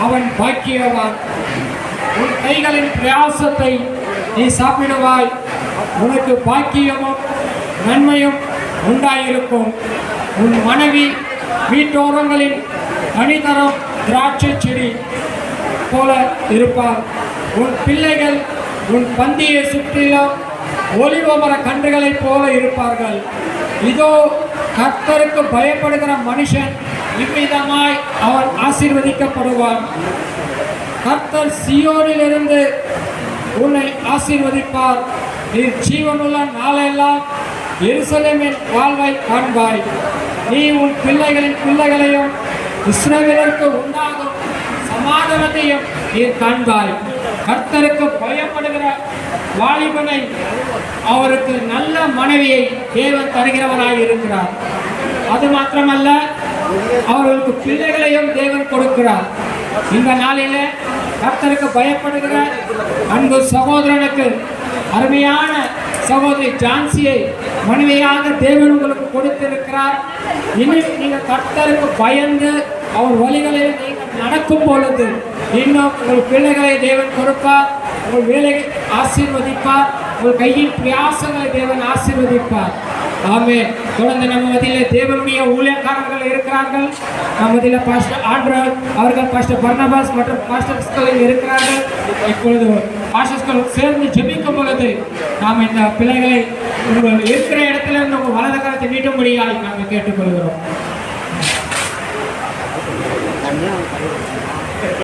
அவன் பாக்கியவான். உன் கைகளின் பிரயாசத்தை நீ சாப்பிடுவாய், உனக்கு பாக்கியமும் நன்மையும் உண்டாயிருக்கும். உன் மனைவி வீட்டோரங்களின் கனிதரம் திராட்சை செடி போல இருப்பார். உன் பிள்ளைகள் உன் பந்தியை சுற்றிலும் ஒலிவமர கன்றுகளைப் போல இருப்பார்கள். இதோ கர்த்தருக்கு பயப்படுகிற மனுஷன் இவ்விதமாய் அவன் ஆசீர்வதிக்கப்படுவான். கர்த்தர் சீயோனிலிருந்து உன்னை ஆசீர்வதிப்பார். நீ ஜீவனுள்ள நாளெல்லாம் எருசலேமின் வாழ்வை காண்பாய். நீ உன் பிள்ளைகளின் பிள்ளைகளையும் இஸ்ரவேலுக்கு உண்டாகும் சமாதானத்தையும் நீ காண்பாய். கர்த்தருக்கு பயப்படுகிற வாலிபனை அவருக்கு நல்ல மனைவியை தேவன் தருகிறவராய் இருக்கிறார். அது மாத்திரமல்ல, அவர்களுக்கு பிள்ளைகளையும் தேவன் கொடுக்கிறார். இந்த நாளிலே கர்த்தருக்கு பயப்படுகிற அன்பு சகோதரனுக்கு அருமையான சகோதரி ஜான்சியை மனைவியாக தேவன் உங்களுக்கு கொடுத்திருக்கிறார். இன்னும் நீங்கள் கர்த்தருக்கு பயந்து அவர் வழிகளில் நீங்கள் நடக்கும் பொழுது இன்னும் உங்கள் பிள்ளைகளை தேவன் கொடுப்பார், உங்கள் வேலையை ஆசீர்வதிப்பார், உங்கள் கையின் பிரயாசங்களை தேவன் ஆசீர்வதிப்பார். ஆமென். தொடர்ந்து நம்ம மத்தியில் தேவனுடைய ஊழியக்காரர்கள் இருக்கிறார்கள். நம்ம மத்தியில் பாஸ்டர் ஆண்ட்ரல் அவர்கள், பாஸ்டர் பர்னபாஸ் மற்றும் பாஸ்டர் ஸ்கூலில் இருக்கிறார்கள். இப்பொழுது பாஸ்டர் ஸ்கூல் சேர்ந்து ஜெபிக்கும் பொழுது நாம் இந்த பிள்ளைகளை உங்கள் இருக்கிற இடத்துல உங்கள் வலது கரத்தை நீட்டும்படியாக நாங்கள் கேட்டுக்கொள்கிறோம்.